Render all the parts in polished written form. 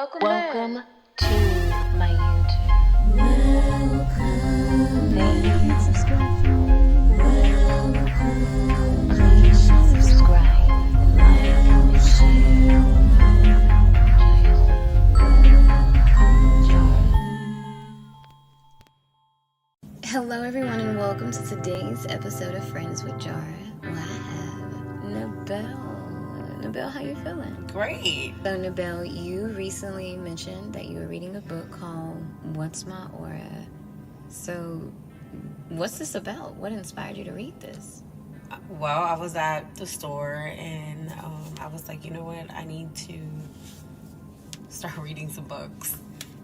Welcome to my YouTube. Please subscribe, like, and share. Hello, everyone, and welcome to today's episode of Friends with Jarra. I have Nabil. Nabil, how you feeling? Great. So, Nabil, you recently mentioned that you were reading a book called What's My Aura? So, what's this about? What inspired you to read this? Well, I was at the store and I was like, you know what? I need to start reading some books.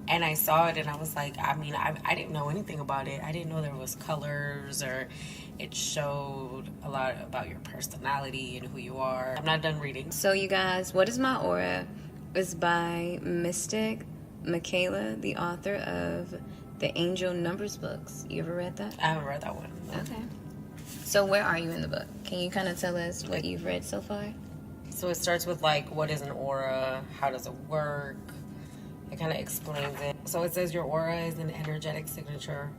And I saw it and I was like, I didn't know anything about it. I didn't know there was colors or it showed a lot about your personality and who you are. I'm not done reading. So, you guys, What Is My Aura is by Mystic Michaela, the author of the Angel Numbers books. You ever read that? I haven't read that one. No. Okay. So where are you in the book? Can you kind of tell us what you've read so far? So it starts with like, what is an aura? How does it work? It kind of explains it. So it says your aura is an energetic signature,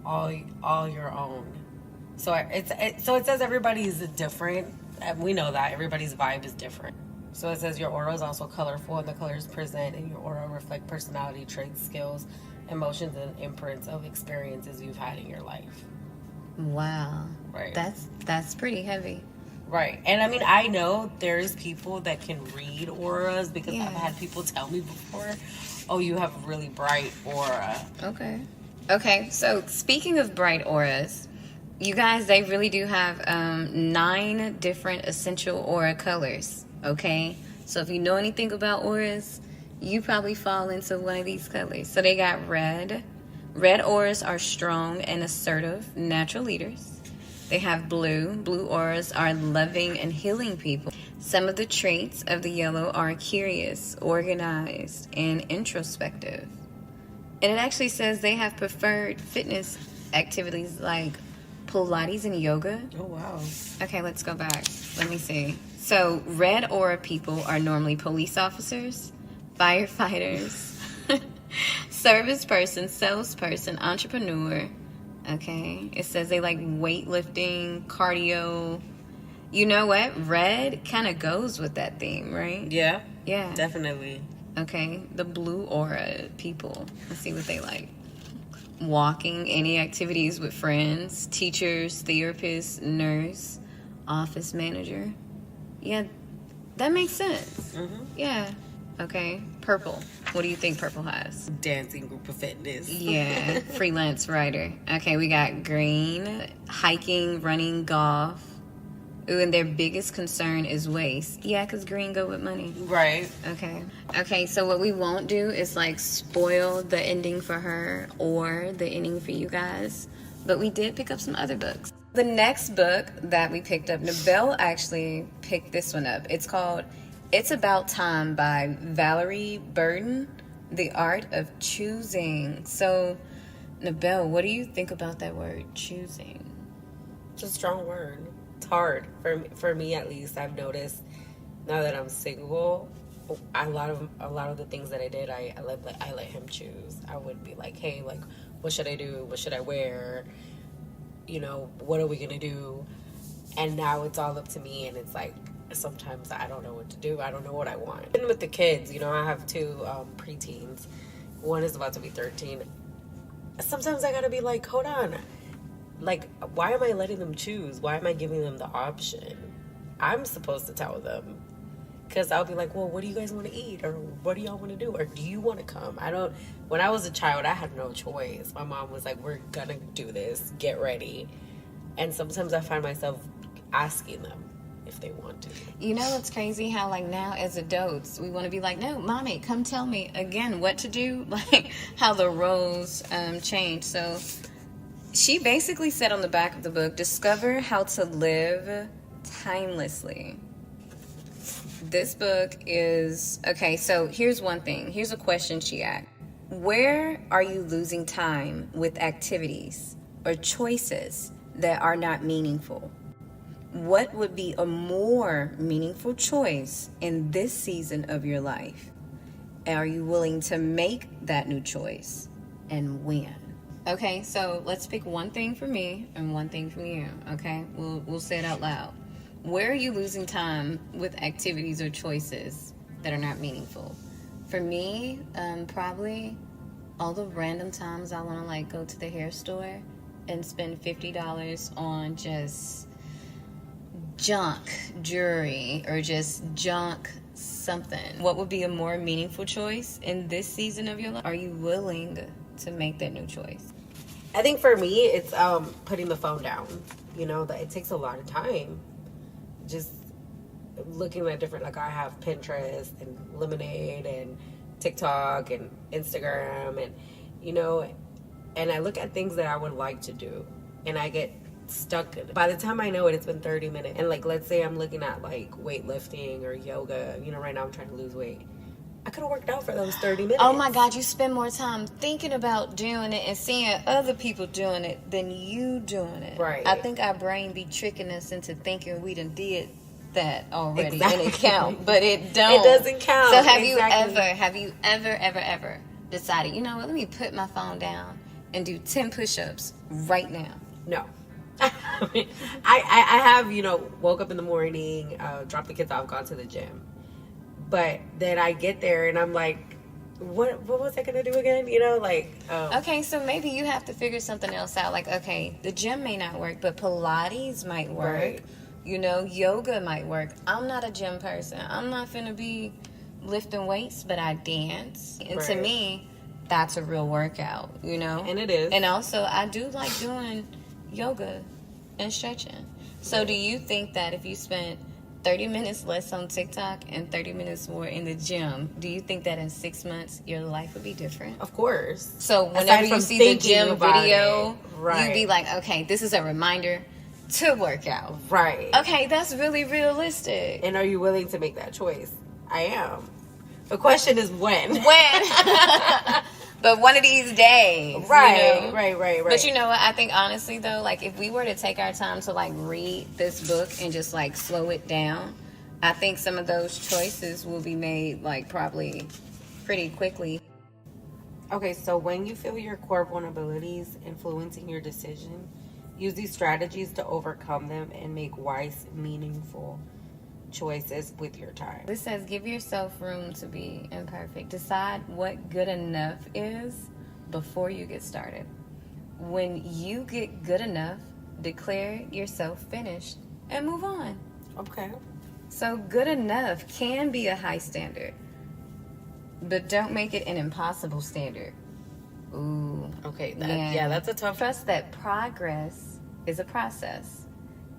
all your own. So it says everybody's different. And we know that everybody's vibe is different. So it says your aura is also colorful, and the colors present in your aura reflect personality traits, skills, emotions, and imprints of experiences you've had in your life. Wow. Right. That's pretty heavy. Right. And I mean, I know there's people that can read auras because I've had people tell me before, oh, you have a really bright aura. Okay. So speaking of bright auras, you guys, they really do have 9 different essential aura colors. Okay. So if you know anything about auras, you probably fall into one of these colors. So they got red. Red auras are strong and assertive, natural leaders. They have blue. Blue auras are loving and healing people. Some of the traits of the yellow are curious, organized, and introspective. And it actually says they have preferred fitness activities like Pilates and yoga. Oh, wow. Okay, let's go back. Let me see. So, red aura people are normally police officers, firefighters, service person, salesperson, entrepreneur. Okay. It says they like weightlifting, cardio. You know what? Red kind of goes with that theme, right? Yeah. Yeah. Definitely. Okay. The blue aura people. Let's see what they like. Walking, any activities with friends, teachers, therapists, nurse, office manager. Yeah. That makes sense. Mm-hmm. Yeah. Okay. Purple. What do you think purple has? Dancing, group of fitness. Yeah, freelance writer. Okay, we got green, hiking, running, golf. Ooh, and their biggest concern is waste. Yeah, because green go with money. Right. Okay, so what we won't do is like spoil the ending for her or the ending for you guys. But we did pick up some other books. The next book that we picked up, Nabil actually picked this one up. It's called It's About Time by Valerie Burton, The Art of Choosing. So, Nabil, what do you think about that word, choosing? It's a strong word. It's hard for me at least. I've noticed now that I'm single, a lot of the things that I did, I let him choose. I would be like, hey, like, what should I do? What should I wear? You know, what are we gonna do? And now it's all up to me, and it's like, sometimes I don't know what to do. I don't know what I want. And with the kids, you know, I have 2 preteens. One is about to be 13. Sometimes I gotta be like, hold on. Like, why am I letting them choose? Why am I giving them the option? I'm supposed to tell them. Because I'll be like, well, what do you guys want to eat? Or what do y'all want to do? Or do you want to come? When I was a child, I had no choice. My mom was like, we're gonna do this. Get ready. And sometimes I find myself asking them if they want to. You know what's crazy? How like now as adults, we want to be like, no, mommy, come tell me again what to do. Like how the roles change. So she basically said on the back of the book, discover how to live timelessly. This book is, okay, so here's one thing. Here's a question she asked. Where are you losing time with activities or choices that are not meaningful? What would be a more meaningful choice in this season of your life? Are you willing to make that new choice? And when? Okay, so let's pick one thing for me and one thing from you, okay? We'll say it out loud. Where are you losing time with activities or choices that are not meaningful? For me, probably all the random times I want to like go to the hair store and spend $50 on just junk jewelry or just junk something. What would be a more meaningful choice in this season of your life? Are you willing to make that new choice? I think for me, it's putting the phone down. You know, that it takes a lot of time. Just looking at different, like I have Pinterest and Lemonade and TikTok and Instagram and, you know, and I look at things that I would like to do and I get stuck. By the time I know it, it's been 30 minutes. And like, let's say I'm looking at like weightlifting or yoga, you know, right now I'm trying to lose weight. I could have worked out for those 30 minutes. Oh my God, you spend more time thinking about doing it and seeing other people doing it than you doing it. Right. I think our brain be tricking us into thinking we done did that already Exactly. and it count, but it don't. It doesn't count. So have Exactly. you ever decided, you know what, let me put my phone down and do 10 push-ups right now? No. I have, you know, woke up in the morning, dropped the kids off, gone to the gym. But then I get there and I'm like, what was I going to do again? You know, like... Okay, so maybe you have to figure something else out. Like, okay, the gym may not work, but Pilates might work. Right. You know, yoga might work. I'm not a gym person. I'm not finna be lifting weights, but I dance. And to Right. me, that's a real workout, you know? And it is. And also, I do like doing yoga and stretching. So do you think that if you spent 30 minutes less on TikTok and 30 minutes more in the gym, do you think that in 6 months your life would be different? Of course. So whenever Aside you from see the thinking gym about video, it, right. you'd be like, okay, this is a reminder to work out. Right. Okay, that's really realistic. And are you willing to make that choice? I am. The question is when. When? But one of these days. Right, you know? right. But you know what? I think honestly though, like if we were to take our time to like read this book and just like slow it down, I think some of those choices will be made like probably pretty quickly. Okay, so when you feel your core vulnerabilities influencing your decision, use these strategies to overcome them and make wise, meaningful choices with your time. This says give yourself room to be imperfect. Decide what good enough is before you get started. When you get good enough, declare yourself finished and move on. Okay. So good enough can be a high standard, but don't make it an impossible standard. Ooh. Okay, yeah, that's a tough... Trust that progress is a process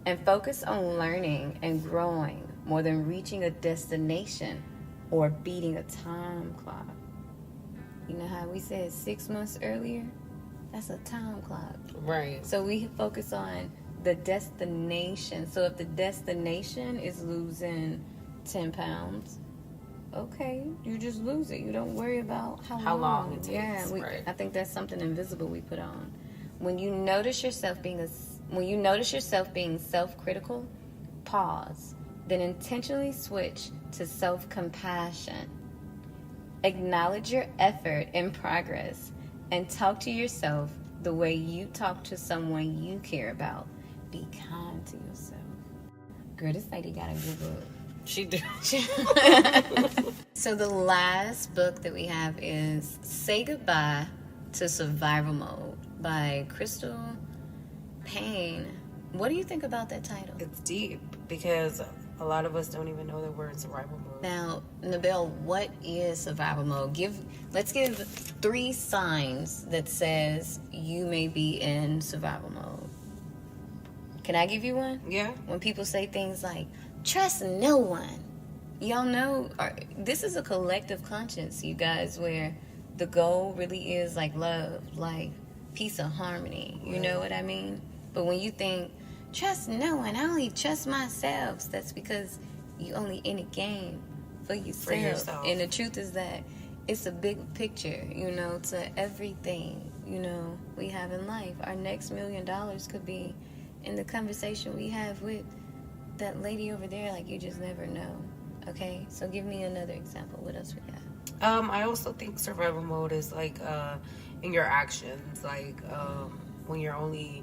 and focus on learning and growing more than reaching a destination or beating a time clock. You know how we said 6 months earlier? That's a time clock. Right. So we focus on the destination. So if the destination is losing 10 pounds, okay, you just lose it. You don't worry about how long it takes. Yeah, right. I think that's something invisible we put on. When you notice yourself being self-critical, pause. Then intentionally switch to self-compassion. Acknowledge your effort and progress and talk to yourself the way you talk to someone you care about. Be kind to yourself. Girl, this lady got a good book. She do. So the last book that we have is Say Goodbye to Survival Mode by Crystal Payne. What do you think about that title? It's deep because a lot of us don't even know that we're in survival mode. Now, Nabil, what is survival mode? Let's give 3 signs that says you may be in survival mode. Can I give you one? Yeah. When people say things like, trust no one. Y'all know, this is a collective conscience, you guys, where the goal really is like love, like peace and harmony. You know what I mean? But when you think, trust no one, I only trust myself, that's because you only in a game for yourself. And the truth is that it's a big picture, you know, to everything, you know, we have in life. Our next $1 million could be in the conversation we have with that lady over there. Like, you just never know. Okay, so give me another example. What else we got? I also think survival mode is like in your actions, like when you're only,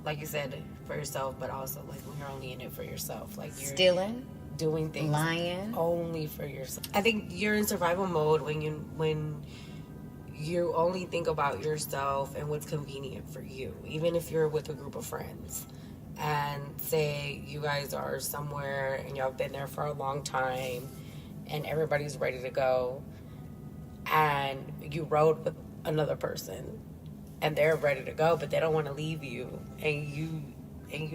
like you said, for yourself, but also like when you're only in it for yourself, like you're Stealing, doing things lying. only for yourself. I think you're in survival mode when you only think about yourself and what's convenient for you, even if you're with a group of friends. And say you guys are somewhere and y'all have been there for a long time and everybody's ready to go, and you rode with another person and they're ready to go, but they don't want to leave you, and you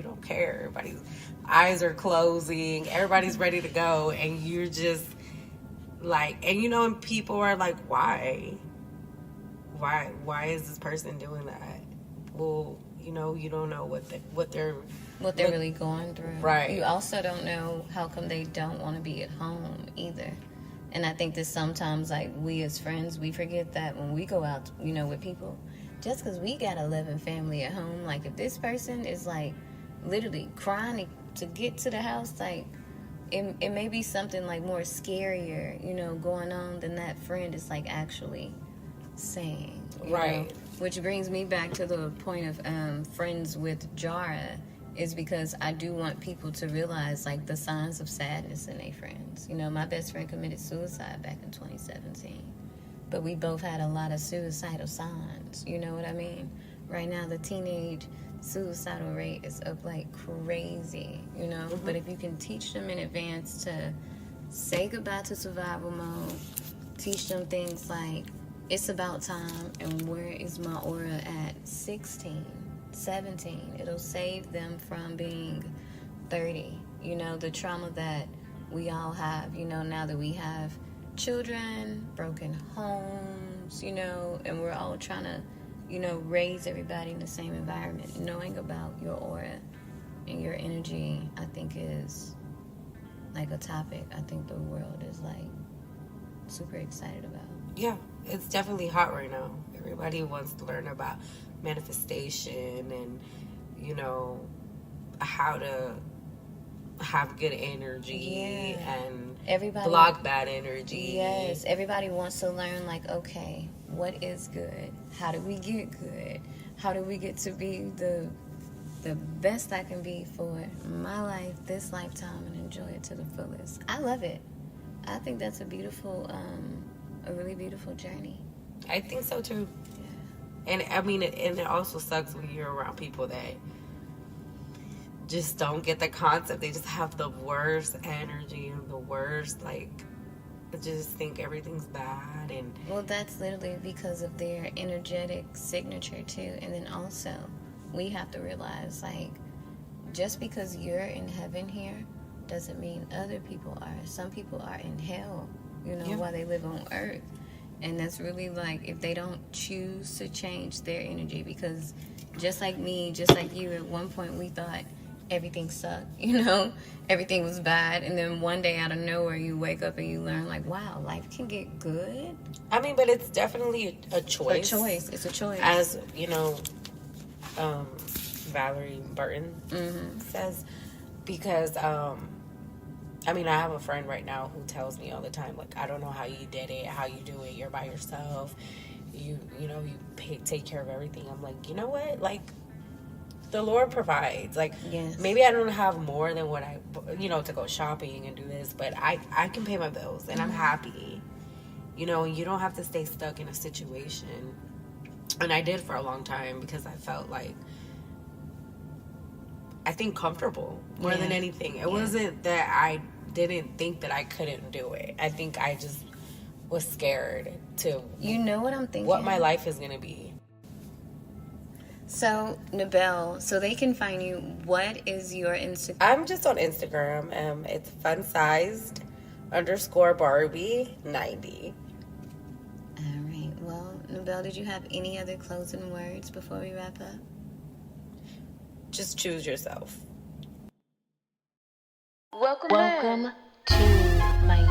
don't care. Everybody's eyes are closing, everybody's ready to go, and you're just like, and and people are like, why is this person doing that? Well, you don't know what they're really going through. Right. You also don't know how come they don't want to be at home either. And I think that sometimes, like, we as friends, we forget that when we go out, with people, just because we got a loving family at home, like, if this person is, like, literally crying to get to the house, like, it may be something, like, more scarier, going on than that friend is, like, actually saying. Right. Which brings me back to the point of Friends with Jarra, is because I do want people to realize, like, the signs of sadness in their friends. My best friend committed suicide back in 2017. But we both had a lot of suicidal signs. You know what I mean? Right now, the teenage suicidal rate is up like crazy, Mm-hmm. But if you can teach them in advance to say goodbye to survival mode, teach them things like, it's about time, and where is my aura at 16, 17? It'll save them from being 30. The trauma that we all have, now that we have children, broken homes, and we're all trying to, raise everybody in the same environment. Knowing about your aura and your energy, I think, is like a topic I think the world is like super excited about. Yeah, it's definitely hot right now. Everybody wants to learn about manifestation and, how to have good energy and everybody block bad energy. Yes, everybody wants to learn, like, okay, what is good? How do we get good? How do we get to be the best I can be for my life, this lifetime, and enjoy it to the fullest? I love it. I think that's a really beautiful journey. I think so too. Yeah. And I mean, and it also sucks when you're around people that just don't get the concept. They just have the worst energy and the worst, like, just think everything's bad. And well, that's literally because of their energetic signature too. And then also, we have to realize, like, just because you're in heaven here doesn't mean other people are. Some people are in hell, while they live on earth. And that's really, like, if they don't choose to change their energy, because just like me, just like you, at one point we thought everything sucked, everything was bad, and then one day out of nowhere you wake up and you learn, like, wow, life can get good. I mean, but it's definitely a choice. It's a choice. As Valerie Burton says, because I mean, I have a friend right now who tells me all the time, like, I don't know how you did it, how you do it, you're by yourself, you take care of everything. I'm like, you know what, like, the Lord provides. Like, yes. Maybe I don't have more than what I, to go shopping and do this, but I can pay my bills and I'm happy, and you don't have to stay stuck in a situation. And I did for a long time because I felt like, I think, comfortable more than anything. It wasn't that I didn't think that I couldn't do it. I think I just was scared to, what I'm thinking? What my life is going to be. So, Nabil, so they can find you. What is your Instagram? I'm just on Instagram. It's funsized_Barbie90. All right. Well, Nabil, did you have any other closing words before we wrap up? Just choose yourself. Welcome to my